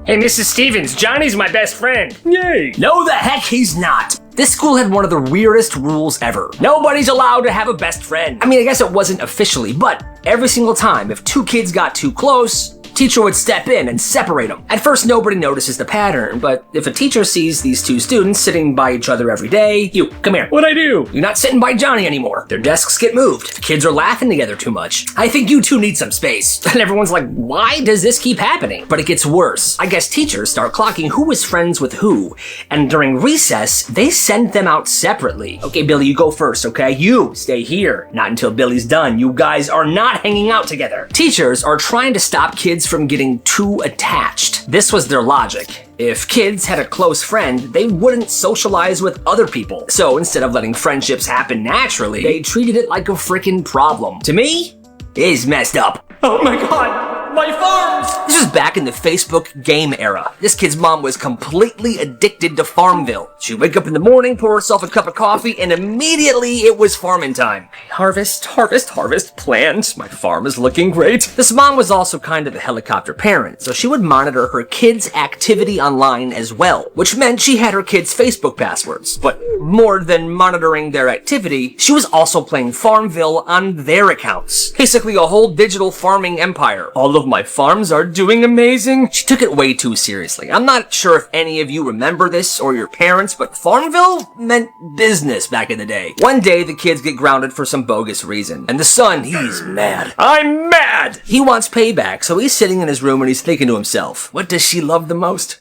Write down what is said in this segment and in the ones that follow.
Hey, Mrs. Stevens, Johnny's my best friend. Yay! No, the heck he's not. This school had one of the weirdest rules ever. Nobody's allowed to have a best friend. I mean, I guess it wasn't officially, but every single time, if two kids got too close, teacher would step in and separate them. At first, nobody notices the pattern, but if a teacher sees these two students sitting by each other every day, you, come here. What'd I do? You're not sitting by Johnny anymore. Their desks get moved. The kids are laughing together too much. I think you two need some space. And everyone's like, why does this keep happening? But it gets worse. I guess teachers start clocking who is friends with who, and during recess, they send them out separately. Okay, Billy, you go first, okay? You stay here. Not until Billy's done. You guys are not hanging out together. Teachers are trying to stop kids from getting too attached. This was their logic. If kids had a close friend, they wouldn't socialize with other people. So instead of letting friendships happen naturally, they treated it like a freaking problem. To me, it is messed up. Oh my god, my farms! This was back in the Facebook game era. This kid's mom was completely addicted to Farmville. She'd wake up in the morning, pour herself a cup of coffee, and immediately it was farming time. Harvest, harvest, harvest, plant. My farm is looking great. This mom was also kind of a helicopter parent, so she would monitor her kids' activity online as well, which meant she had her kids' Facebook passwords. But more than monitoring their activity, she was also playing Farmville on their accounts. Basically a whole digital farming empire. All of my farms are doing amazing. She took it way too seriously. I'm not sure if any of you remember this or your parents, but Farmville meant business back in the day. One day, the kids get grounded for some bogus reason, and the son, he's mad. I'm mad! He wants payback, so he's sitting in his room and he's thinking to himself, what does she love the most?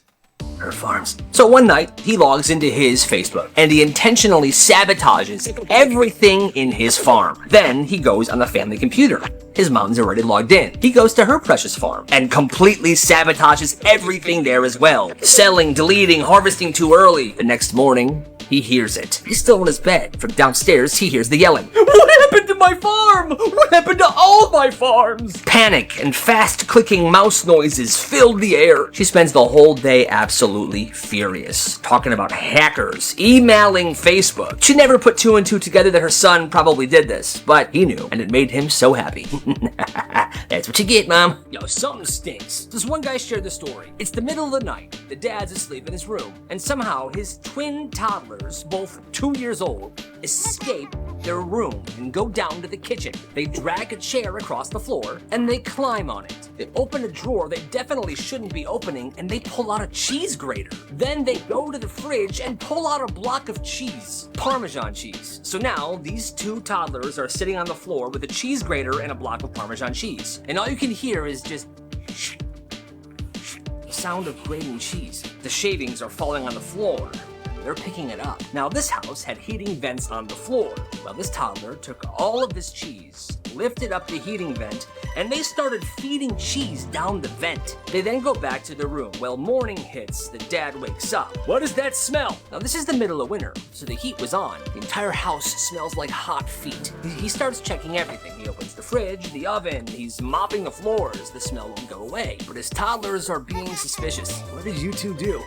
Her farms. So one night, he logs into his Facebook, and he intentionally sabotages everything in his farm. Then he goes on the family computer. His mom's already logged in. He goes to her precious farm and completely sabotages everything there as well. Selling, deleting, harvesting too early. The next morning, he hears it. He's still in his bed. From downstairs, he hears the yelling. What happened to my farm? What happened to all my farms? Panic and fast-clicking mouse noises filled the air. She spends the whole day absolutely furious, talking about hackers, emailing Facebook. She never put two and two together that her son probably did this, but he knew, and it made him so happy. That's what you get, Mom. Yo, something stinks. This one guy shared the story. It's the middle of the night. The dad's asleep in his room, and somehow his twin toddlers, both 2 years old, escape their room and go down to the kitchen. They drag a chair across the floor, and they climb on it. They open a drawer they definitely shouldn't be opening, and they pull out a cheese grater. Then they go to the fridge and pull out a block of cheese, Parmesan cheese. So now, these two toddlers are sitting on the floor with a cheese grater and a block of Parmesan cheese. And all you can hear is just the sound of grating cheese. The shavings are falling on the floor. They're picking it up. Now, this house had heating vents on the floor. Well, this toddler took all of this cheese, lifted up the heating vent, and they started feeding cheese down the vent. They then go back to their room. Well, morning hits, the dad wakes up. What is that smell? Now, this is the middle of winter, so the heat was on. The entire house smells like hot feet. He starts checking everything. He opens the fridge, the oven, he's mopping the floors. The smell won't go away, but his toddlers are being suspicious. What did you two do?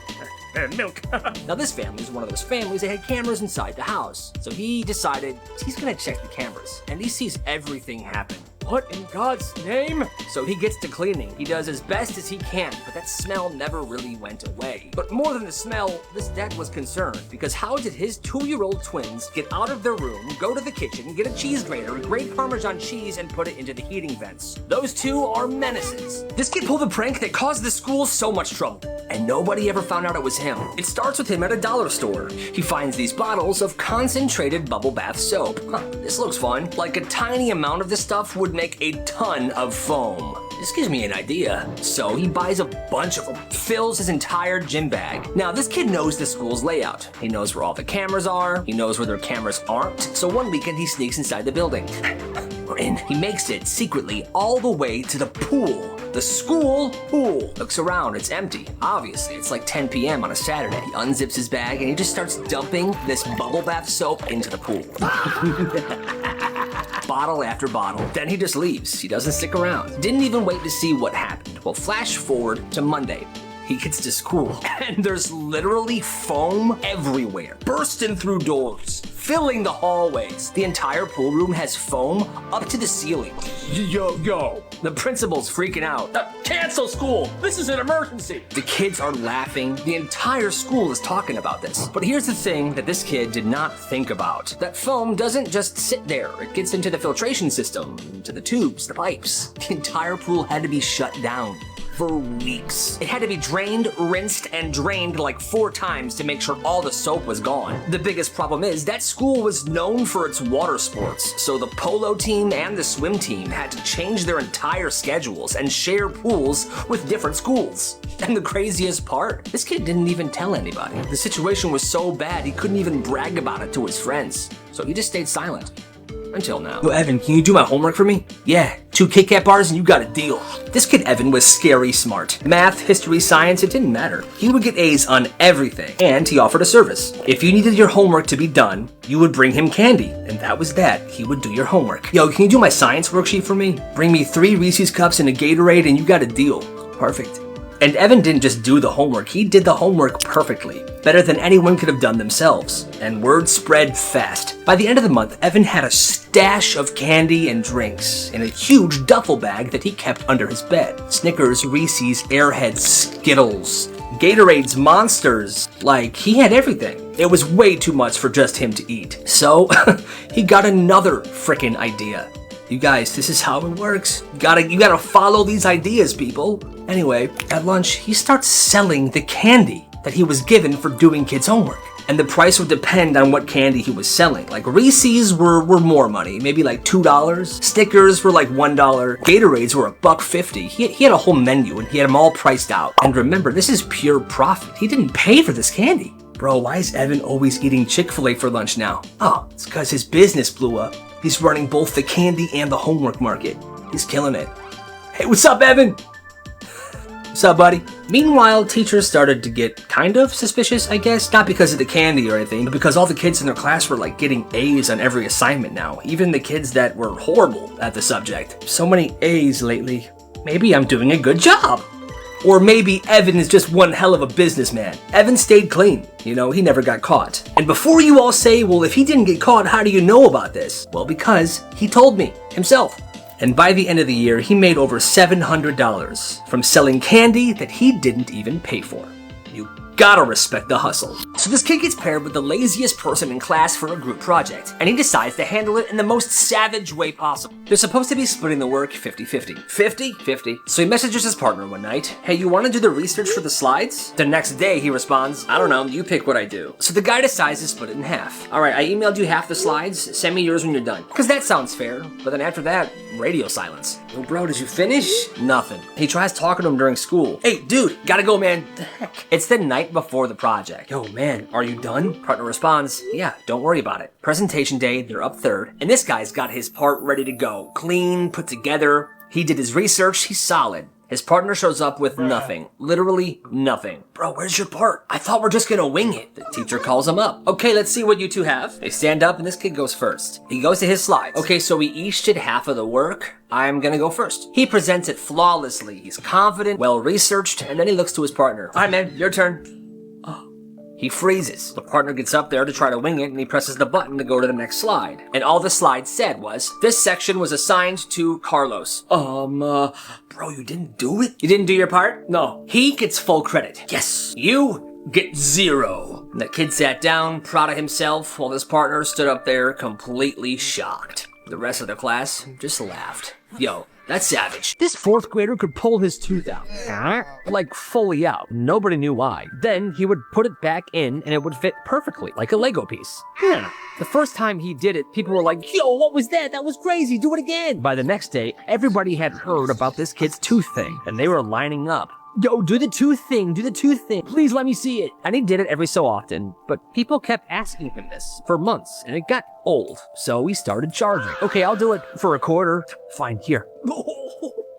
Milk. Now, this family is one of those families that had cameras inside the house. So he decided he's gonna check the cameras, and he sees everything happen. What in God's name? So he gets to cleaning. He does as best as he can, but that smell never really went away. But more than the smell, this dad was concerned, because how did his 2-year-old twins get out of their room, go to the kitchen, get a cheese grater, grate Parmesan cheese, and put it into the heating vents? Those two are menaces. This kid pulled a prank that caused the school so much trouble, and nobody ever found out it was him. It starts with him at a dollar store. He finds these bottles of concentrated bubble bath soap. This looks fun. Like a tiny amount of this stuff would make a ton of foam. This gives me an idea. So he buys a bunch of them, fills his entire gym bag. Now, this kid knows the school's layout. He knows where all the cameras are. He knows where their cameras aren't. So one weekend, he sneaks inside the building. We're in. He makes it secretly all the way to the pool. The school pool. Looks around, it's empty. Obviously, it's like 10 p.m. on a Saturday. He unzips his bag and he just starts dumping this bubble bath soap into the pool. Bottle after bottle. Then he just leaves. He doesn't stick around. Didn't even wait to see what happened. Well, flash forward to Monday. he gets to school, and there's literally foam everywhere, bursting through doors, filling the hallways. The entire pool room has foam up to the ceiling. Yo. The principal's freaking out. Cancel school! This is an emergency! The kids are laughing. The entire school is talking about this. But here's the thing that this kid did not think about. That foam doesn't just sit there. It gets into the filtration system, into the tubes, the pipes. The entire pool had to be shut down for weeks. It had to be drained, rinsed, and drained like 4 times to make sure all the soap was gone. The biggest problem is that school was known for its water sports, so the polo team and the swim team had to change their entire schedules and share pools with different schools. And the craziest part, this kid didn't even tell anybody. The situation was so bad he couldn't even brag about it to his friends, so he just stayed silent. Until now. Yo, Evan, can you do my homework for me? Yeah, 2 Kit Kat bars and you got a deal. This kid Evan was scary smart. Math, history, science, it didn't matter. He would get A's on everything, and he offered a service. If you needed your homework to be done, you would bring him candy, and that was that. He would do your homework. Yo, can you do my science worksheet for me? Bring me 3 Reese's Cups and a Gatorade and you got a deal. Perfect. And Evan didn't just do the homework, he did the homework perfectly. Better than anyone could have done themselves. And word spread fast. By the end of the month, Evan had a stash of candy and drinks in a huge duffel bag that he kept under his bed. Snickers, Reese's, Airheads, Skittles, Gatorades, Monsters. Like, he had everything. It was way too much for just him to eat. So, he got another frickin' idea. You guys, this is how it works. You gotta follow these ideas, people. Anyway, at lunch, he starts selling the candy that he was given for doing kids' homework. And the price would depend on what candy he was selling. Like Reese's were more money, maybe like $2. Snickers were like $1. Gatorades were $1.50. He had a whole menu and he had them all priced out. And remember, this is pure profit. He didn't pay for this candy. Bro, why is Evan always eating Chick-fil-A for lunch now? Oh, it's because his business blew up. He's running both the candy and the homework market. He's killing it. Hey, what's up, Evan? What's up, buddy? Meanwhile, teachers started to get kind of suspicious, I guess. Not because of the candy or anything, but because all the kids in their class were like getting A's on every assignment now. Even the kids that were horrible at the subject. So many A's lately. Maybe I'm doing a good job. Or maybe Evan is just one hell of a businessman. Evan stayed clean. You know, he never got caught. And before you all say, well, if he didn't get caught, how do you know about this? Well, because he told me himself. And by the end of the year, he made over $700 from selling candy that he didn't even pay for. You gotta respect the hustle. So this kid gets paired with the laziest person in class for a group project, and he decides to handle it in the most savage way possible. They're supposed to be splitting the work 50-50. 50-50. So he messages his partner one night, hey, you wanna do the research for the slides? The next day he responds, I don't know, you pick what I do. So the guy decides to split it in half. Alright, I emailed you half the slides, send me yours when you're done. Cause that sounds fair, but then after that, radio silence. Yo bro, did you finish? Nothing. He tries talking to him during school. Hey dude, gotta go man. The heck? It's the night before the project. Yo man, are you done? Partner responds, yeah, don't worry about it. Presentation day, they're up third, and this guy's got his part ready to go. Clean, put together. He did his research, he's solid. His partner shows up with nothing. Literally nothing. Bro, where's your part? I thought we're just gonna wing it. The teacher calls him up. Okay, let's see what you two have. They stand up and this kid goes first. He goes to his slides. Okay, so we each did half of the work. I'm gonna go first. He presents it flawlessly. He's confident, well-researched, and then he looks to his partner. All right, man, your turn. He freezes. The partner gets up there to try to wing it and he presses the button to go to the next slide. And all the slide said was, this section was assigned to Carlos. Bro, you didn't do it? You didn't do your part? No. He gets full credit. Yes. You get 0. And the kid sat down, proud of himself, while his partner stood up there completely shocked. The rest of the class just laughed. Yo, that's savage. This 4th grader could pull his tooth out. Like fully out. Nobody knew why. Then he would put it back in and it would fit perfectly, like a Lego piece. The first time he did it, people were like, yo, what was that? That was crazy. Do it again. By the next day, everybody had heard about this kid's tooth thing and they were lining up. Yo, do the tooth thing, please let me see it. And he did it every so often, but people kept asking him this for months, and it got old, so he started charging. Okay, I'll do it for a quarter. Fine, here.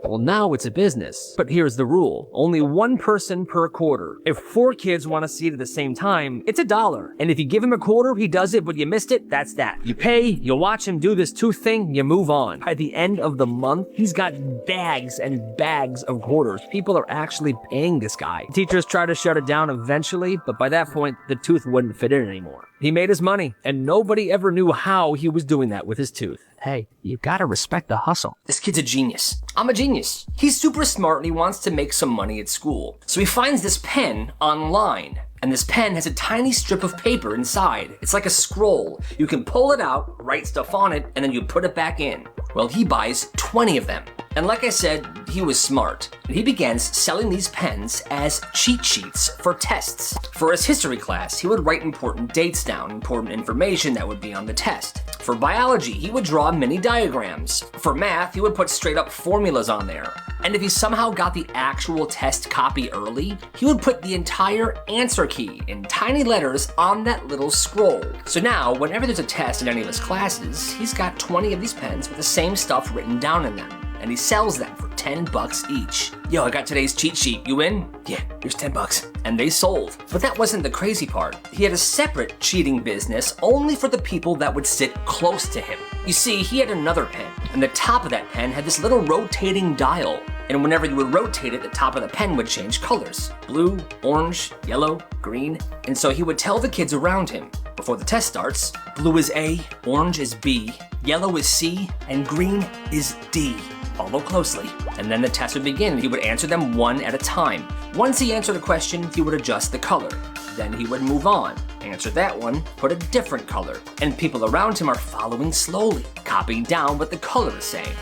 Well, now it's a business. But here's the rule. Only one person per quarter. If 4 kids want to see it at the same time, it's $1. And if you give him a quarter, he does it, but you missed it, that's that. You pay, you watch him do this tooth thing, you move on. By the end of the month, he's got bags and bags of quarters. People are actually paying this guy. Teachers try to shut it down eventually, but by that point, the tooth wouldn't fit in anymore. He made his money, and nobody ever knew how he was doing that with his tooth. Hey, you gotta respect the hustle. This kid's a genius. I'm a genius. He's super smart and he wants to make some money at school. So he finds this pen online. And this pen has a tiny strip of paper inside. It's like a scroll. You can pull it out, write stuff on it, and then you put it back in. Well, he buys 20 of them. And like I said, he was smart. And he begins selling these pens as cheat sheets for tests. For his history class, he would write important dates down, important information that would be on the test. For biology, he would draw mini diagrams. For math, he would put straight up formulas on there. And if he somehow got the actual test copy early, he would put the entire answer key in tiny letters on that little scroll. So now, whenever there's a test in any of his classes, he's got 20 of these pens with the same stuff written down in them. And he sells them for $10 each. Yo, I got today's cheat sheet. You in? Yeah, here's $10. And they sold. But that wasn't the crazy part. He had a separate cheating business only for the people that would sit close to him. You see, he had another pen, and the top of that pen had this little rotating dial. And whenever you would rotate it, the top of the pen would change colors. Blue, orange, yellow, green. And so he would tell the kids around him, before the test starts, blue is A, orange is B, yellow is C, and green is D. Follow closely. And then the test would begin. He would answer them one at a time. Once he answered a question, he would adjust the color. Then he would move on. Answer that one, put a different color. And people around him are following slowly, copying down what the color is saying.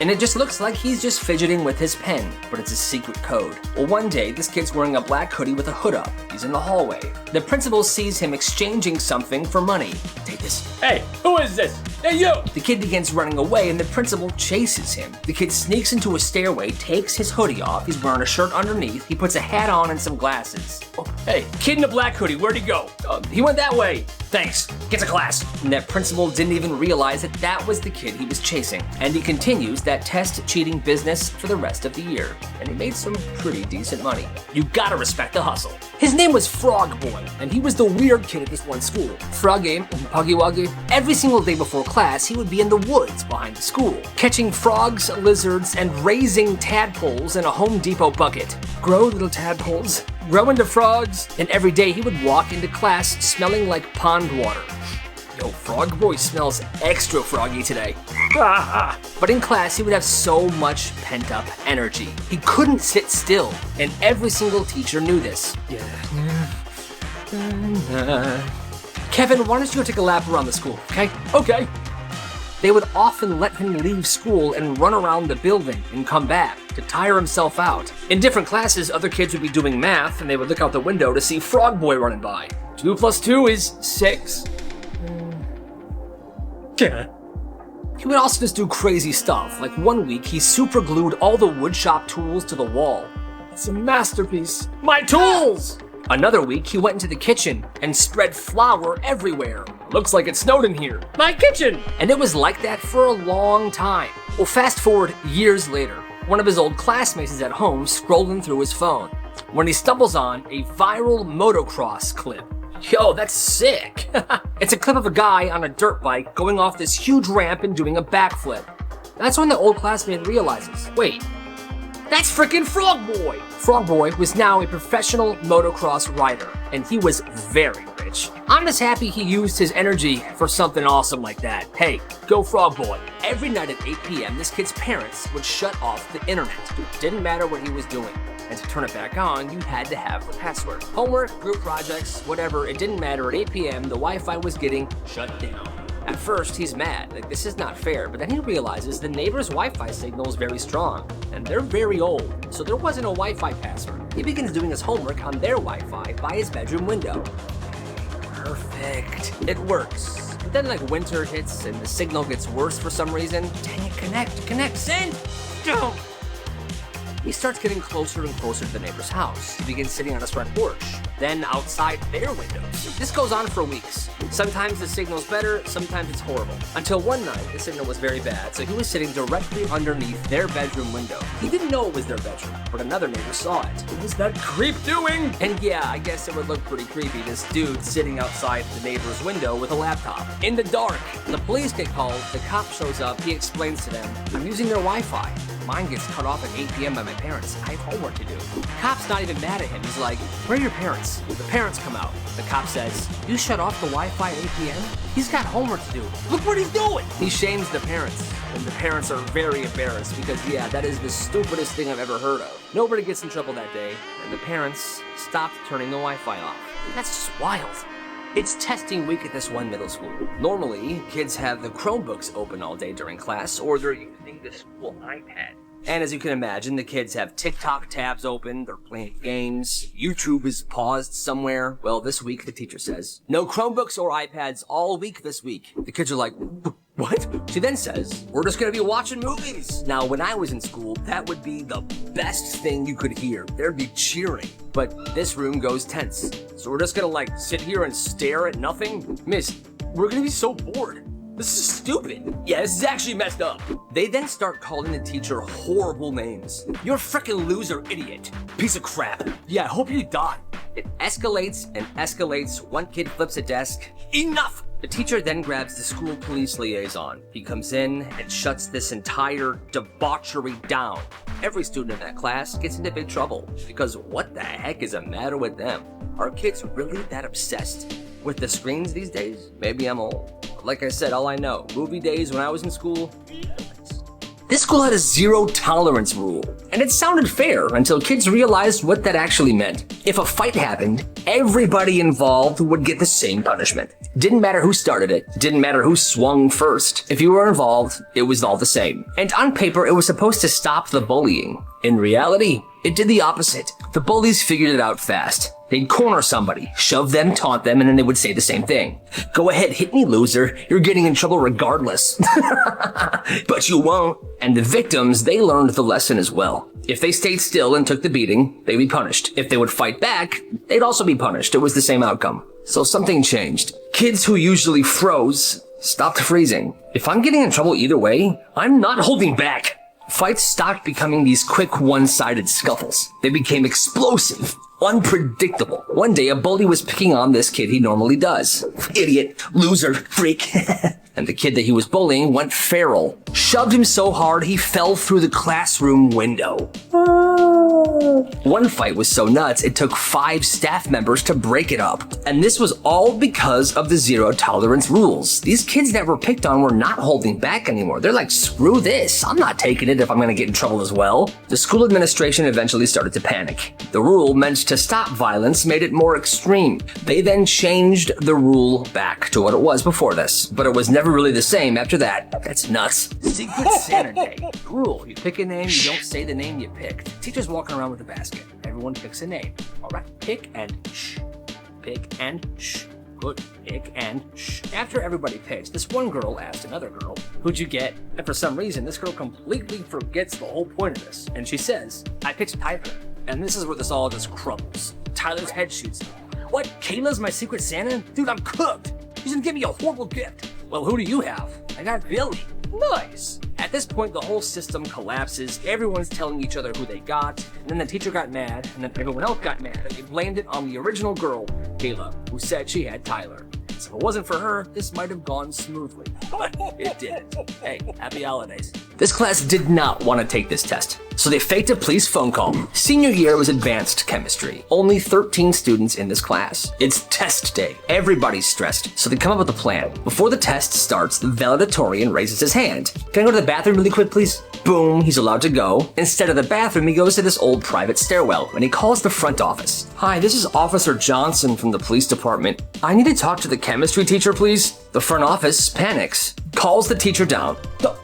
And it just looks like he's just fidgeting with his pen, but it's a secret code. Well, one day, this kid's wearing a black hoodie with a hood up. He's in the hallway. The principal sees him exchanging something for money. Take this. Hey, who is this? Hey, you! The kid begins running away and the principal chases him. The kid sneaks into a stairway, takes his hoodie off. He's wearing a shirt underneath. He puts a hat on and some glasses. Oh, hey, kid in a black hoodie, where'd he go? He went that way. Thanks. Get to class. And that principal didn't even realize that that was the kid he was chasing. And he continues that test cheating business for the rest of the year. And he made some pretty decent money. You gotta respect the hustle. His name was Frog Boy, and he was the weird kid at this one school. Froggy, Puggy Wuggy. Every single day before class, he would be in the woods behind the school, catching frogs, lizards, and raising tadpoles in a Home Depot bucket. Grow, little tadpoles. Grow into frogs. And every day he would walk into class smelling like pond water. Yo, Frog Boy smells extra froggy today. But in class, he would have so much pent-up energy. He couldn't sit still, and every single teacher knew this. Kevin, why don't you go take a lap around the school, okay? Okay. They would often let him leave school and run around the building and come back to tire himself out. In different classes, other kids would be doing math, and they would look out the window to see Frog Boy running by. 2 + 2 is 6. He would also just do crazy stuff. Like one week, he super glued all the woodshop tools to the wall. It's a masterpiece. My tools! Another week, he went into the kitchen and spread flour everywhere. Looks like it snowed in here. My kitchen! And it was like that for a long time. Well, fast forward years later. One of his old classmates is at home scrolling through his phone when he stumbles on a viral motocross clip. Yo, that's sick. It's a clip of a guy on a dirt bike going off this huge ramp and doing a backflip. That's when the old classmate realizes, wait, that's frickin' Frog Boy. Frog Boy was now a professional motocross rider, and he was very rich. I'm just happy he used his energy for something awesome like that. Hey, go Frog Boy. Every night at 8 p.m., this kid's parents would shut off the internet. It didn't matter what he was doing. And to turn it back on, you had to have the password. Homework, group projects, whatever, it didn't matter. At 8 p.m., the Wi-Fi was getting shut down. At first, he's mad, like this is not fair, but then he realizes the neighbor's Wi-Fi signal is very strong, and they're very old, so there wasn't a Wi-Fi password. He begins doing his homework on their Wi-Fi by his bedroom window. Perfect. It works. But then like winter hits and the signal gets worse for some reason. Dang it, connect, send! Don't! He starts getting closer and closer to the neighbor's house. He begins sitting on his front porch, then outside their windows. This goes on for weeks. Sometimes the signal's better, sometimes it's horrible. Until one night, the signal was very bad, so he was sitting directly underneath their bedroom window. He didn't know it was their bedroom, but another neighbor saw it. What is that creep doing? And yeah, I guess it would look pretty creepy, this dude sitting outside the neighbor's window with a laptop. In the dark, the police get called, the cop shows up, he explains to them, I'm using their Wi-Fi. Mine gets cut off at 8 p.m. by my parents. I have homework to do. Cop's not even mad at him. He's like, where are your parents? The parents come out. The cop says, you shut off the Wi-Fi at 8 p.m.? He's got homework to do. Look what he's doing! He shames the parents. And the parents are very embarrassed because, yeah, that is the stupidest thing I've ever heard of. Nobody gets in trouble that day, and the parents stopped turning the Wi-Fi off. That's just wild. It's testing week at this one middle school. Normally, kids have the Chromebooks open all day during class, or they're using the school iPad. And as you can imagine, the kids have TikTok tabs open, they're playing games, YouTube is paused somewhere. Well, this week, the teacher says, no Chromebooks or iPads all week this week. The kids are like, what? She then says, we're just gonna be watching movies. Now, when I was in school, that would be the best thing you could hear. There'd be cheering. But this room goes tense. So we're just gonna sit here and stare at nothing? Miss, we're gonna be so bored. This is stupid. Yeah, this is actually messed up. They then start calling the teacher horrible names. You're a frickin' loser, idiot. Piece of crap. Yeah, I hope you die. It escalates and escalates. One kid flips a desk. Enough! The teacher then grabs the school police liaison. He comes in and shuts this entire debauchery down. Every student in that class gets into big trouble because what the heck is the matter with them? Are kids really that obsessed with the screens these days? Maybe I'm old. Like I said, all I know, movie days when I was in school. This school had a zero tolerance rule, and it sounded fair until kids realized what that actually meant. If a fight happened, everybody involved would get the same punishment. Didn't matter who started it, didn't matter who swung first. If you were involved, it was all the same. And on paper, it was supposed to stop the bullying. In reality, it did the opposite. The bullies figured it out fast. They'd corner somebody, shove them, taunt them, and then they would say the same thing. Go ahead, hit me, loser. You're getting in trouble regardless. But you won't. And the victims, they learned the lesson as well. If they stayed still and took the beating, they'd be punished. If they would fight back, they'd also be punished. It was the same outcome. So something changed. Kids who usually froze stopped freezing. If I'm getting in trouble either way, I'm not holding back. Fights stopped becoming these quick one-sided scuffles. They became explosive, unpredictable. One day, a bully was picking on this kid he normally does. Idiot, loser, freak. And the kid that he was bullying went feral. Shoved him so hard he fell through the classroom window. One fight was so nuts, it took 5 staff members to break it up. And this was all because of the zero tolerance rules. These kids that were picked on were not holding back anymore. They're like, screw this. I'm not taking it if I'm gonna get in trouble as well. The school administration eventually started to panic. The rule meant to stop violence made it more extreme. They then changed the rule back to what it was before this, but it was never really the same after that. That's nuts. Secret Santa Day. Rule, you pick a name, you don't say the name you picked. Teachers walking around with a basket. Everyone picks a name. All right, pick and shh. Pick and shh. Good. Pick and shh. After everybody picks, this one girl asked another girl, who'd you get? And for some reason, this girl completely forgets the whole point of this. And she says, I picked Tyler. And this is where this all just crumbles. Tyler's head shoots. What? Kayla's my Secret Santa? Dude, I'm cooked. She's gonna give me a horrible gift. Well, who do you have? I got Billy. Nice. At this point, the whole system collapses. Everyone's telling each other who they got. And then the teacher got mad, and then everyone else got mad. And they blamed it on the original girl, Kayla, who said she had Tyler. So if it wasn't for her, this might have gone smoothly. But it didn't. Hey, happy holidays. This class did not want to take this test, so they faked a police phone call. Senior year was advanced chemistry. Only 13 students in this class. It's test day. Everybody's stressed, so they come up with a plan. Before the test starts, the valedictorian raises his hand. Can I go to the bathroom really quick, please? Boom, he's allowed to go. Instead of the bathroom, he goes to this old private stairwell, and he calls the front office. Hi, this is Officer Johnson from the police department. I need to talk to the chemistry teacher, please. The front office panics, calls the teacher down.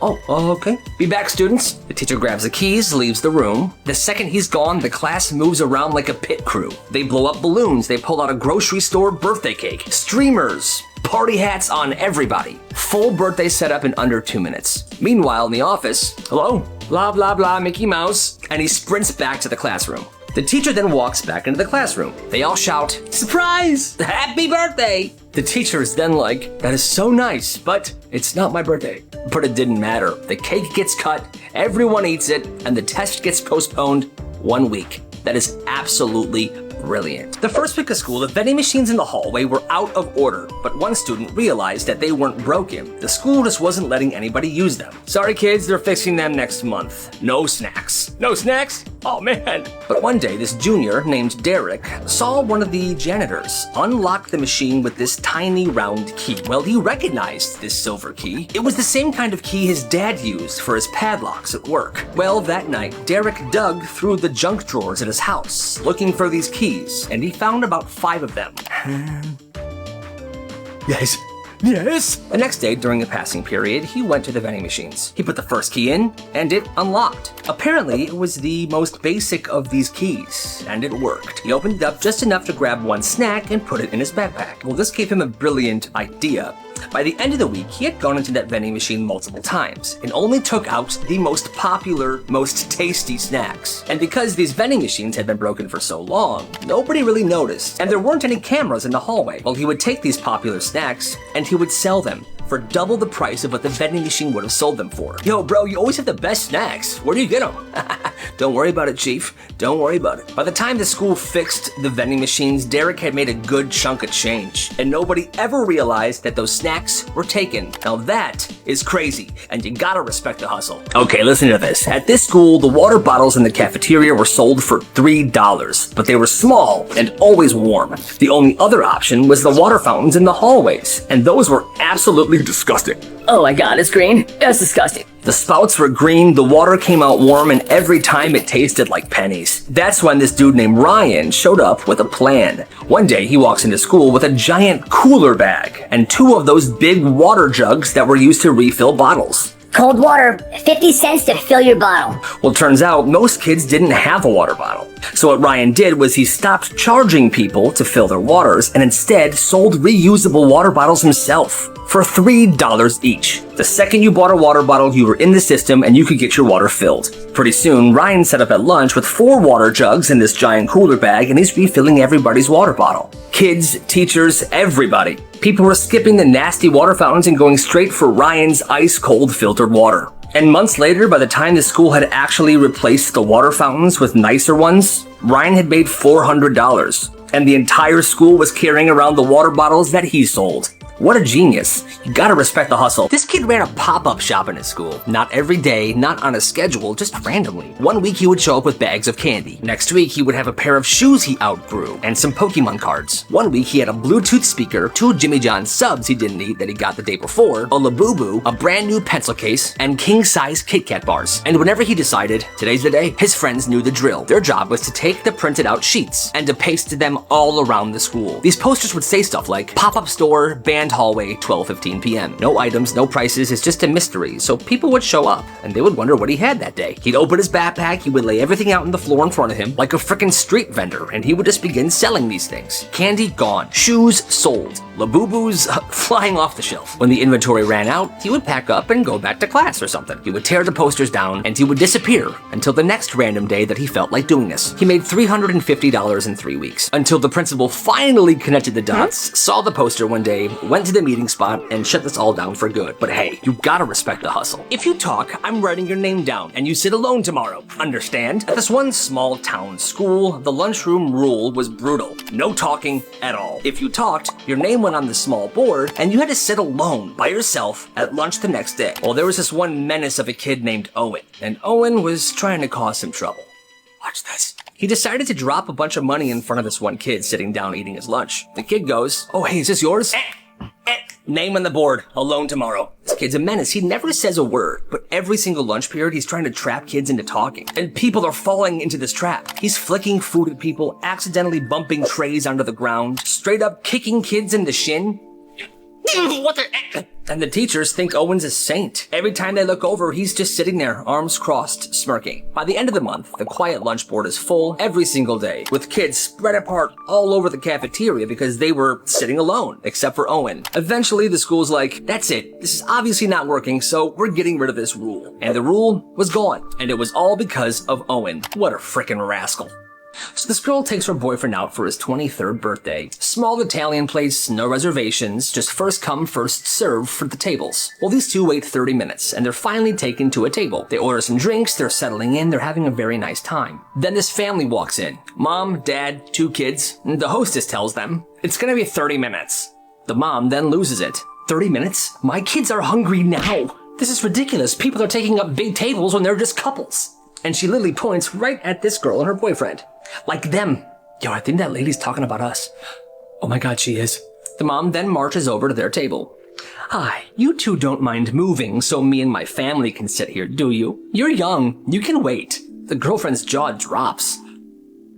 Oh, okay. Be back, students. The teacher grabs the keys, leaves the room. The second he's gone, the class moves around like a pit crew. They blow up balloons. They pull out a grocery store birthday cake. Streamers. Party hats on everybody. Full birthday setup in under 2 minutes. Meanwhile, in the office, hello? blah, blah, blah, Mickey Mouse, and he sprints back to the classroom. The teacher then walks back into the classroom. They all shout, surprise, happy birthday. The teacher is then like, that is so nice, but it's not my birthday. But it didn't matter. The cake gets cut, everyone eats it, and the test gets postponed 1 week. That is absolutely brilliant. The first week of school, the vending machines in the hallway were out of order, but one student realized that they weren't broken. The school just wasn't letting anybody use them. Sorry kids, they're fixing them next month. No snacks. No snacks? Oh man. But one day, this junior named Derek saw one of the janitors unlock the machine with this tiny round key. Well, he recognized this silver key. It was the same kind of key his dad used for his padlocks at work. Well, that night, Derek dug through the junk drawers at his house, looking for these keys. And he found about 5 of them. Yes. Yes. The next day, during a passing period, he went to the vending machines. He put the first key in, and it unlocked. Apparently, it was the most basic of these keys, and it worked. He opened it up just enough to grab one snack and put it in his backpack. Well, this gave him a brilliant idea. By the end of the week, he had gone into that vending machine multiple times and only took out the most popular, most tasty snacks. And because these vending machines had been broken for so long, nobody really noticed, and there weren't any cameras in the hallway. Well, he would take these popular snacks and he would sell them for double the price of what the vending machine would have sold them for. Yo, bro, you always have the best snacks. Where do you get them? Don't worry about it, Chief. Don't worry about it. By the time the school fixed the vending machines, Derek had made a good chunk of change, and nobody ever realized that those snacks were taken. Now that is crazy, and you gotta respect the hustle. Okay, listen to this. At this school, the water bottles in the cafeteria were sold for $3, but they were small and always warm. The only other option was the water fountains in the hallways, and those were absolutely disgusting. Oh my god, it's green? That's disgusting. The spouts were green, the water came out warm, and every time it tasted like pennies. That's when this dude named Ryan showed up with a plan. One day, he walks into school with a giant cooler bag and 2 of those big water jugs that were used to refill bottles. Cold water, 50 cents to fill your bottle. Well, it turns out most kids didn't have a water bottle. So what Ryan did was he stopped charging people to fill their waters and instead sold reusable water bottles himself for $3 each. The second you bought a water bottle, you were in the system and you could get your water filled. Pretty soon, Ryan set up at lunch with 4 water jugs in this giant cooler bag, and he's refilling everybody's water bottle. Kids, teachers, everybody. People were skipping the nasty water fountains and going straight for Ryan's ice-cold filtered water. And months later, by the time the school had actually replaced the water fountains with nicer ones, Ryan had made $400, and the entire school was carrying around the water bottles that he sold. What a genius. You gotta respect the hustle. This kid ran a pop-up shop in his school. Not every day, not on a schedule, just randomly. One week he would show up with bags of candy. Next week he would have a pair of shoes he outgrew and some Pokemon cards. One week he had a Bluetooth speaker, 2 Jimmy John subs he didn't eat that he got the day before, a Labubu, a brand new pencil case, and king-size Kit Kat bars. And whenever he decided, today's the day, his friends knew the drill. Their job was to take the printed out sheets and to paste them all around the school. These posters would say stuff like, pop-up store, band hallway, 12:15 p.m. No items, no prices, it's just a mystery, so people would show up, and they would wonder what he had that day. He'd open his backpack, he would lay everything out on the floor in front of him, like a frickin' street vendor, and he would just begin selling these things. Candy gone, shoes sold, Labubus flying off the shelf. When the inventory ran out, he would pack up and go back to class or something. He would tear the posters down, and he would disappear until the next random day that he felt like doing this. He made $350 in 3 weeks, until the principal finally connected the dots, saw the poster one day, went to the meeting spot, and shut this all down for good. But hey, you gotta respect the hustle. If you talk, I'm writing your name down, and you sit alone tomorrow. Understand? At this one small town school, the lunchroom rule was brutal. No talking at all. If you talked, your name went on the small board, and you had to sit alone by yourself at lunch the next day. Well, there was this one menace of a kid named Owen, and Owen was trying to cause some trouble. Watch this. He decided to drop a bunch of money in front of this one kid sitting down eating his lunch. The kid goes, "Oh, hey, is this yours?" Name on the board, alone tomorrow. This kid's a menace. He never says a word, but every single lunch period, he's trying to trap kids into talking. And people are falling into this trap. He's flicking food at people, accidentally bumping trays onto the ground, straight up kicking kids in the shin. What the? And the teachers think Owen's a saint. Every time they look over, he's just sitting there, arms crossed, smirking. By the end of the month, the quiet lunch board is full every single day, with kids spread apart all over the cafeteria because they were sitting alone, except for Owen. Eventually, the school's like, that's it. This is obviously not working, so we're getting rid of this rule. And the rule was gone. And it was all because of Owen. What a frickin' rascal. So this girl takes her boyfriend out for his 23rd birthday. Small Italian place, no reservations, just first come, first serve for the tables. Well, these two wait 30 minutes, and they're finally taken to a table. They order some drinks, they're settling in, they're having a very nice time. Then this family walks in. Mom, dad, 2 kids. The hostess tells them, it's gonna be 30 minutes. The mom then loses it. 30 minutes? My kids are hungry now. This is ridiculous. People are taking up big tables when they're just couples. And she literally points right at this girl and her boyfriend. Like them. Yo, I think that lady's talking about us. Oh my god, she is. The mom then marches over to their table. Hi, you two don't mind moving so me and my family can sit here, do you? You're young. You can wait. The girlfriend's jaw drops.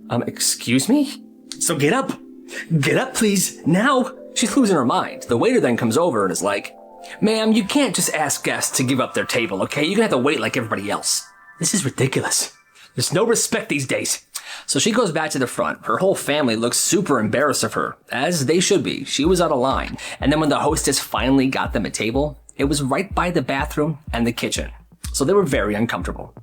Excuse me? So get up. Get up, please. Now. She's losing her mind. The waiter then comes over and is like, ma'am, you can't just ask guests to give up their table, okay? You're gonna have to wait like everybody else. This is ridiculous. There's no respect these days. So she goes back to the front. Her whole family looks super embarrassed of her, as they should be. She was out of line. And then when the hostess finally got them a table, it was right by the bathroom and the kitchen. So they were very uncomfortable.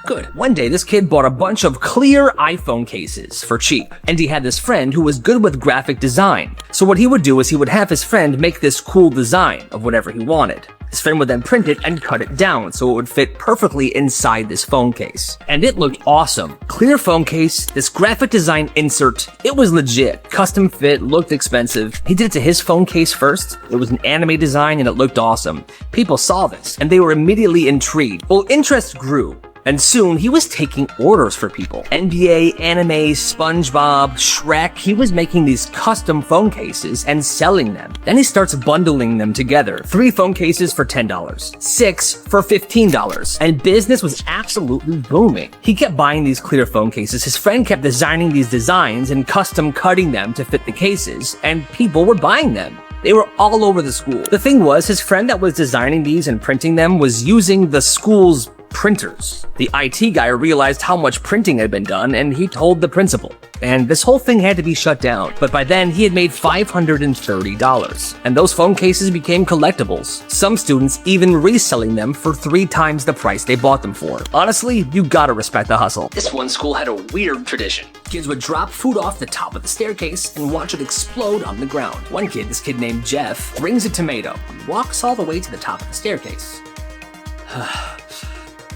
Good. One day, this kid bought a bunch of clear iPhone cases for cheap. And he had this friend who was good with graphic design. So what he would do is he would have his friend make this cool design of whatever he wanted. His friend would then print it and cut it down so it would fit perfectly inside this phone case. And it looked awesome. Clear phone case, this graphic design insert, it was legit. Custom fit, looked expensive. He did it to his phone case first. It was an anime design and it looked awesome. People saw this and they were immediately intrigued. Well, interest grew. And soon, he was taking orders for people. NBA, anime, SpongeBob, Shrek. He was making these custom phone cases and selling them. Then he starts bundling them together. 3 phone cases for $10. 6 for $15. And business was absolutely booming. He kept buying these clear phone cases. His friend kept designing these designs and custom cutting them to fit the cases. And people were buying them. They were all over the school. The thing was, his friend that was designing these and printing them was using the school's printers. The IT guy realized how much printing had been done and he told the principal. And this whole thing had to be shut down. But by then he had made $530. And those phone cases became collectibles. Some students even reselling them for 3 times the price they bought them for. Honestly, you gotta respect the hustle. This one school had a weird tradition. Kids would drop food off the top of the staircase and watch it explode on the ground. One kid, this kid named Jeff, brings a tomato and walks all the way to the top of the staircase.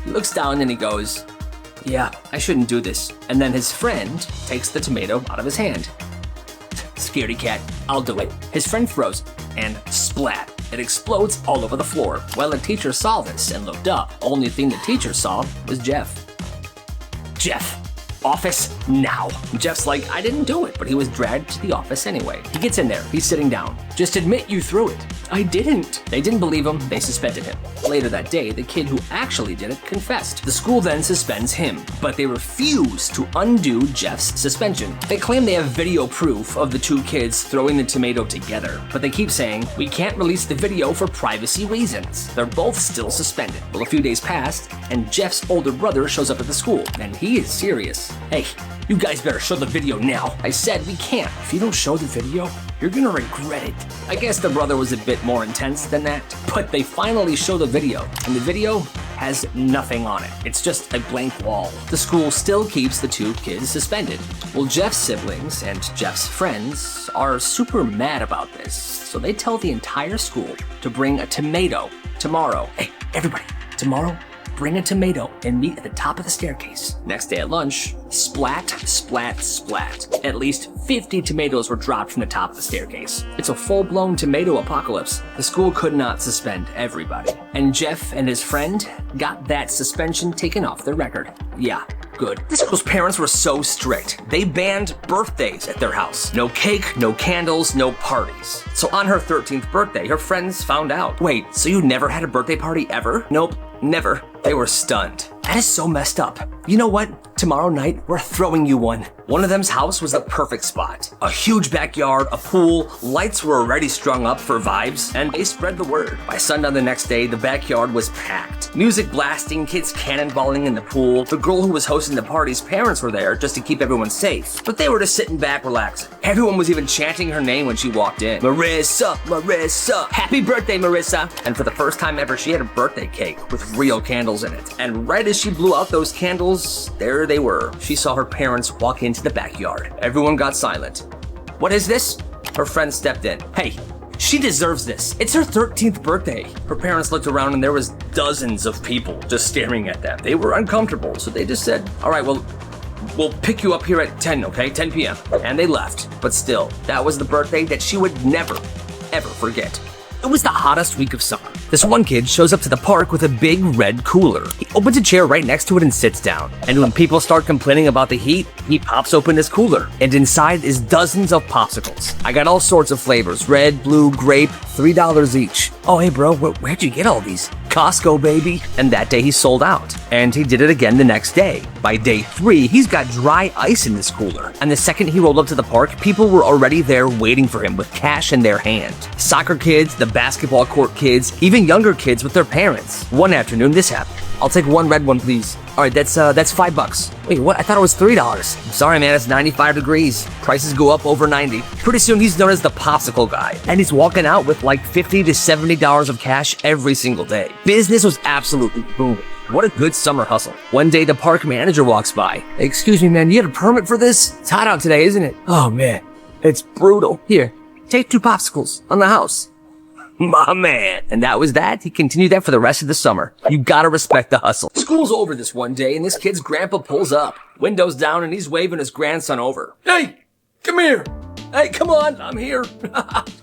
He looks down and he goes, yeah, I shouldn't do this. And then his friend takes the tomato out of his hand. Scaredy cat, I'll do it. His friend throws it, and splat. It explodes all over the floor. Well, the teacher saw this and looked up. Only thing the teacher saw was Jeff. Jeff, office now. Jeff's like, I didn't do it, but he was dragged to the office anyway. He gets in there, he's sitting down. Just admit you threw it. I didn't. They didn't believe him, they suspended him. Later that day, the kid who actually did it confessed. The school then suspends him, but they refuse to undo Jeff's suspension. They claim they have video proof of the 2 kids throwing the tomato together, but they keep saying, we can't release the video for privacy reasons. They're both still suspended. Well, a few days passed, and Jeff's older brother shows up at the school, and he is serious. Hey, you guys better show the video now. I said we can't. If you don't show the video, you're gonna regret it. I guess the brother was a bit more intense than that, but they finally show the video, and the video has nothing on it. It's just a blank wall. The school still keeps the 2 kids suspended. Well, Jeff's siblings and Jeff's friends are super mad about this, so they tell the entire school to bring a tomato tomorrow. Hey, everybody, tomorrow, bring a tomato and meet at the top of the staircase. Next day at lunch, splat, splat, splat. At least 50 tomatoes were dropped from the top of the staircase. It's a full-blown tomato apocalypse. The school could not suspend everybody. And Jeff and his friend got that suspension taken off their record. Yeah, good. This girl's parents were so strict. They banned birthdays at their house. No cake, no candles, no parties. So on her 13th birthday, her friends found out. Wait, so you never had a birthday party ever? Nope, never. They were stunned. That is so messed up. You know what? Tomorrow night, we're throwing you one. One of them's house was the perfect spot. A huge backyard, a pool, lights were already strung up for vibes, and they spread the word. By sundown the next day, the backyard was packed. Music blasting, kids cannonballing in the pool. The girl who was hosting the party's parents were there just to keep everyone safe, but they were just sitting back relaxing. Everyone was even chanting her name when she walked in. Marissa, Marissa, happy birthday, Marissa. And for the first time ever, she had a birthday cake with real candles in it. And right as she blew out those candles, there they were. She saw her parents walk into the backyard. Everyone got silent. What is this? Her friend stepped in. Hey, she deserves this. It's her 13th birthday. Her parents looked around and there was dozens of people just staring at them. They were uncomfortable, so they just said, all right, well, we'll pick you up here at 10, okay? 10 p.m. And they left. But still, that was the birthday that she would never, ever forget. It was the hottest week of summer. This one kid shows up to the park with a big red cooler. He opens a chair right next to it and sits down. And when people start complaining about the heat, he pops open his cooler. And inside is dozens of popsicles. I got all sorts of flavors. Red, blue, grape, $3 each. Oh, hey bro, where'd you get all these? Costco, baby. And that day he sold out. And he did it again the next day. By day 3, he's got dry ice in his cooler. And the second he rolled up to the park, people were already there waiting for him with cash in their hand. Soccer kids, the basketball court kids, even younger kids with their parents. One afternoon, this happened. I'll take one red one, please. All right, that's $5. Wait, what? I thought it was $3. I'm sorry, man, it's 95 degrees. Prices go up over 90. Pretty soon, he's known as the popsicle guy. And he's walking out with like $50 to $70 of cash every single day. Business was absolutely booming. What a good summer hustle. One day, the park manager walks by. Hey, excuse me, man, you had a permit for this? It's hot out today, isn't it? Oh, man, it's brutal. Here, take 2 popsicles on the house. My man. And that was that. He continued that for the rest of the summer. You gotta respect the hustle. School's over this one day, and this kid's grandpa pulls up. Windows down, and he's waving his grandson over. Hey, come here. Hey, come on, I'm here.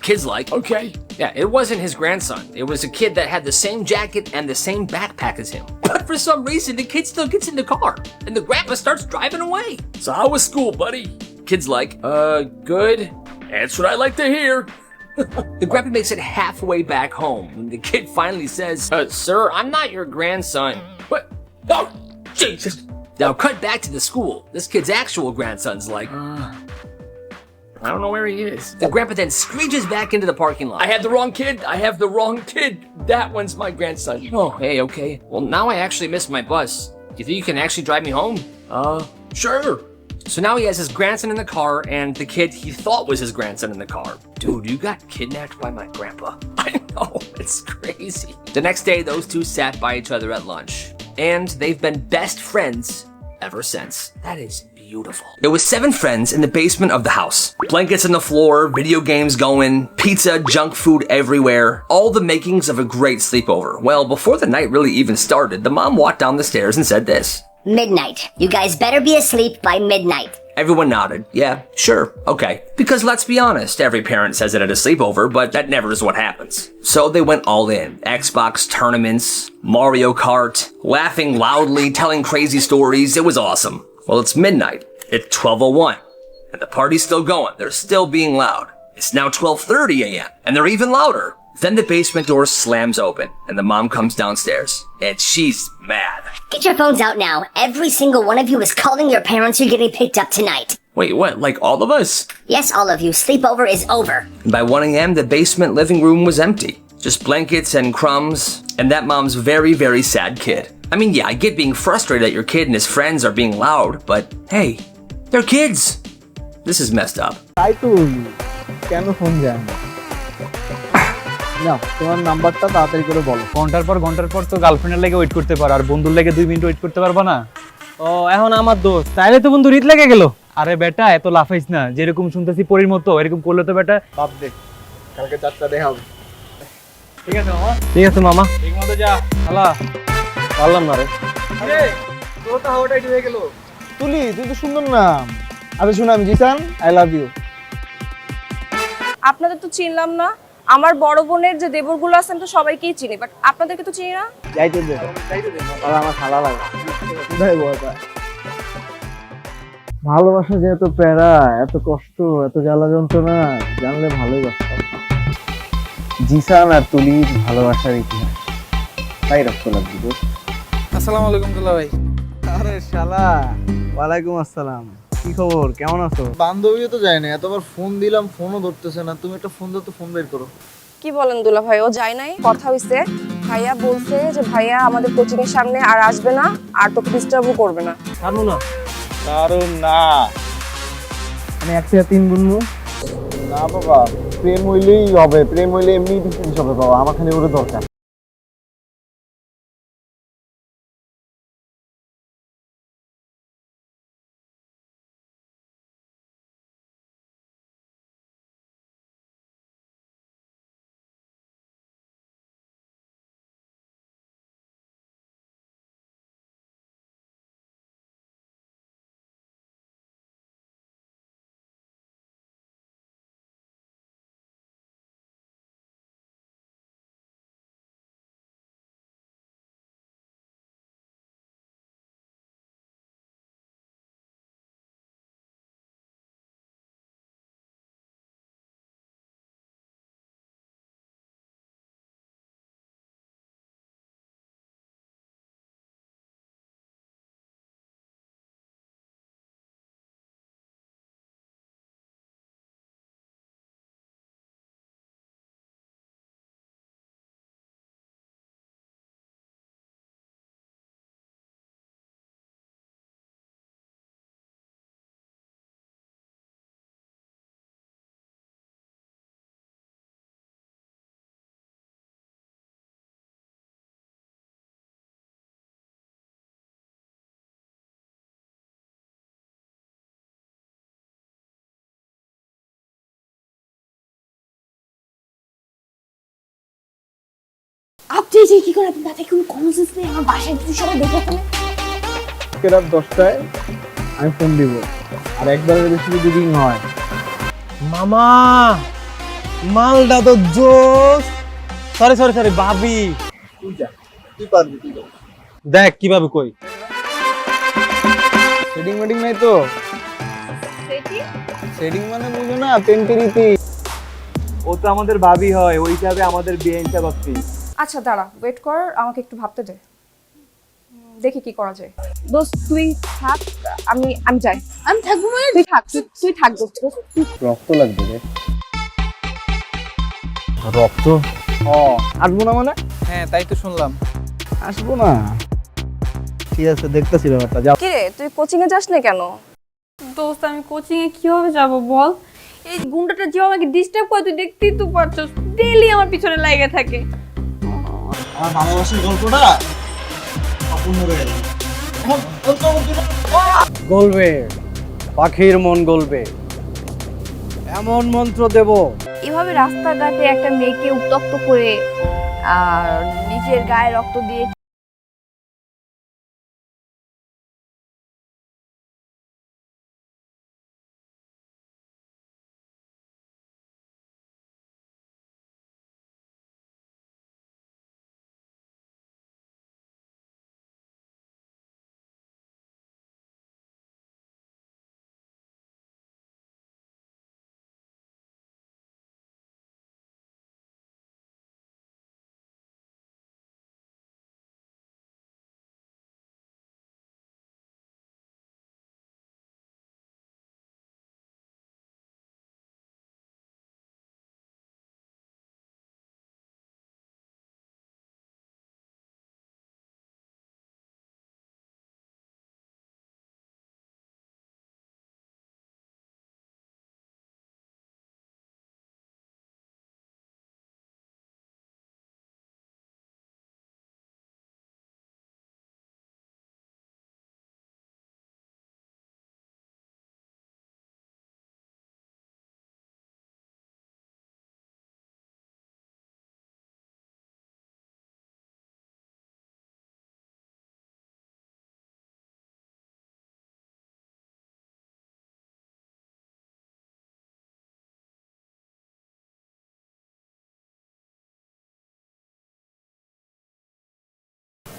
Kid's like, okay. Yeah, it wasn't his grandson. It was a kid that had the same jacket and the same backpack as him. But for some reason, the kid still gets in the car, and the grandpa starts driving away. So how was school, buddy? Kid's like, good. That's what I like to hear. The grandpa makes it halfway back home, and the kid finally says, sir, I'm not your grandson. What? Oh, Jesus. Now cut back to the school. This kid's actual grandson's like, I don't know where he is. The grandpa then screeches back into the parking lot. I have the wrong kid. That one's my grandson. Oh, hey, okay. Well, now I actually missed my bus. Do you think you can actually drive me home? Sure. So now he has his grandson in the car and the kid he thought was his grandson in the car. Dude, you got kidnapped by my grandpa. I know, it's crazy. The next day, those two sat by each other at lunch. And they've been best friends ever since. That is beautiful. There was 7 friends in the basement of the house. Blankets on the floor, video games going, pizza, junk food everywhere. All the makings of a great sleepover. Well, before the night really even started, the mom walked down the stairs and said this. Midnight. You guys better be asleep by midnight. Everyone nodded. Yeah, sure, okay. Because let's be honest, every parent says it at a sleepover, but that never is what happens. So they went all in. Xbox tournaments, Mario Kart, laughing loudly, telling crazy stories. It was awesome. Well, it's midnight. It's 12:01. And the party's still going. They're still being loud. It's now 12:30 a.m. And they're even louder. Then the basement door slams open, and the mom comes downstairs, and she's mad. Get your phones out now. Every single one of you is calling your parents you're getting picked up tonight. Wait, what? Like all of us? Yes, all of you. Sleepover is over. And by 1 a.m., the basement living room was empty. Just blankets and crumbs, and that mom's very, very sad kid. I mean, yeah, I get being frustrated that your kid and his friends are being loud, but hey, they're kids. This is messed up. তাই তো কেন phone যায় না না তোমার নাম্বারটা তাড়াতাড়ি করে বলো ঘন্টার পর তো গার্লফ্রেন্ডের লাগে ওয়েট করতে পারো আর বন্ধুর লাগে 2 মিনিট ওয়েট করতে পারবা না ও এখন আমার দোস্ত তাইলে তো বন্ধু রিত লেগে গেল আরে বেটা এত লাফাইস না যেরকম শুনতেছি পরীর মতো এরকম করলে তো বেটা বাপ দে কালকে যাত্রা দেখা হবে ঠিক আছে মামা ঠিক মতো যা শালা পারলাম না রে আরে তোর তো হাওয়াটা একটু হয়ে গেল তুই তো সুন্দর নাম আরে শুন আমি জিসান আই লাভ ইউ আপনাদের তো চিনলাম না আমার বড় বোনের যে দেবরগুলো আছেন তো সবাইকেই চিনি বাট আপনাদেরকে তো চিনি না যাইতে দে আর আমার খালা লাগে ভাই বলতা ভালোবাসা যে এত প্যারা এত কষ্ট এত জ্বালা যন্ত্রণা জানলে ভালোই বাসতাম জিসান আর তুলির ভালোবাসার ইতিহাস তাই রক্ত লাগবে। আসসালামু আলাইকুম দুলা ভাই। আর ওরে শালা, ওয়ালাইকুম আসসালাম। কি খবর, কেমন আছো? বান্ধবীও তো যায় না, এতবার ফোন দিলাম ফোনও ধরতেছে না। তুমি একটা ফোন দাও তো, ফোন বের করো। কি বলেন দুলা ভাই, ও যায় নাই? কথা হইছে, ভাইয়া বলছে যে ভাইয়া আমাদের কোচিং এর সামনে আর আসবে না, আর তোকে ডিস্টার্বও করবে না। ছাড়বো না। কারণ না, আমি 1 থেকে 3 গুনবো না বাবা। প্রেম হইলেই হবে, প্রেম হইলে এমনি ডিস্টেন্স হবে বাবা, আমার খালি ওরে দরকার। আপনি যে কি করে, আপনার কোনো কমন সেন্স নেই? আমার বাসায় যদি সবাই দেখে ফেলে। রাত 10টায় আমি ফোন দিব, আর একবারের বেশি যদি রিং হয়। মামা, মালটা তো জোস। সরি সরি সরি ভাবি। তুই পারবি, তুই পারবি। দেখ কিভাবে কই। সেটিং মেটিং নাই তো? সেটিং মানে বুঝো না, পেন্টিরিতি। ও তো আমাদের ভাবি হয়, ওই হিসাবে আমাদের বিয়ে হিসাব আপনি। আচ্ছা দাঁড়া, ওয়েট কর, আমাকে একটু ভাবতে দে, দেখি কি করা যায়। দোস্ত তুই থাক, আমি যাই। আমি থাকবো মানে? তুই থাক দোস্ত। রক্ত লাগবে রে। রক্ত? আসবো না মানে? হ্যাঁ তাই তো শুনলাম। আসবো না, ঠিক আছে, দেখতেছি ব্যাপারটা। যাও। কি রে, তুই কোচিং এ যাস না কেন? দোস্ত আমি কোচিং এ কিভাবে যাব বল? এই গুন্ডাটা যে আমাকে ডিস্টার্ব করে, তুই দেখতেই তো পারছস, ডেইলি আমার পিছনে লাগে থাকে। আমার ভালোবাসার গল্পটা অপূর্ণ রয়ে গেল। গলবে, পাখির মন গলবে, এমন মন্ত্র দেব। এভাবে রাস্তাঘাটে একটা মেয়েকে উত্তক্ত করে আর নিজের গায়ে রক্ত দিয়ে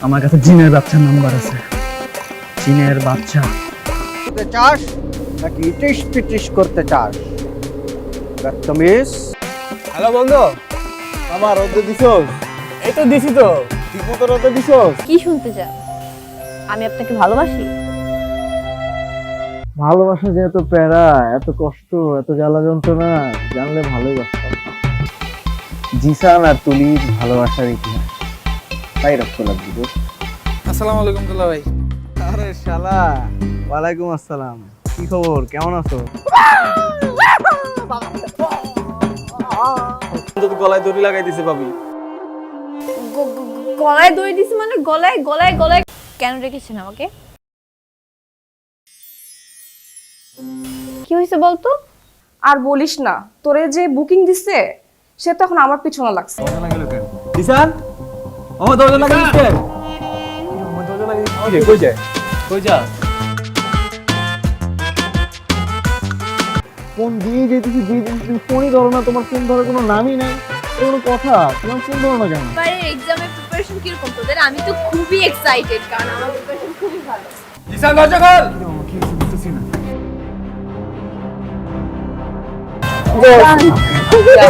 আমার কাছে জিনের বাচ্চার নাম্বার আছে। জিনের বাচ্চা করতে চাস নাকি ইটিস পিটিস করতে চাস? বদতমিজ। হ্যালো বন্ধু, আমার রোদে দিছস? এই তো দিছি তো। ঠিক মতো রোদে দিছস? কি শুনতে চান? আমি আপনাকে ভালোবাসি? ভালোবাসা যে এত প্যারা, এত কষ্ট, এত জ্বালা যন্ত্রণা জানলে ভালোই বাসতাম। জিসান আর তুলির ভালোবাসার ইতিহাস তাই রক্ত লাগবে দোস্ত। আসসালামু আলাইকুম দুলা ভাই। আরে শালা, ওয়ালাইকুম আসসালাম। কি খবর, কেমন আছো? গলায় দড়ি লাগাই দিছে ভাবি। গলায় দড়ি দিছি মানে গলায় গলায় গলায় কেন রেখেছেন আমাকে? কি হয়েছে বলতো? আর বলিস না, তোরে যে বুকিং দিছে সে তো এখন আমার পিছনে লাগছে। জিসান আমার দরজা লাগাই দিছে। কি রে, কই যায়? কই যা? ফোন দিয়ে যেতেছি, তুমি ফোনই ধরো না, তোমার ফোন ধরার কোনো নামই নাই, কোনো কথা, তোমার ফোন ধরো না কেন? এবারে এক্সামের প্রিপারেশন কিরকম তোদের? আমি তো খুবই এক্সাইটেড কারণ আমার প্রিপারেশন খুবই ভালো। জিসান দরজা খোল। যা।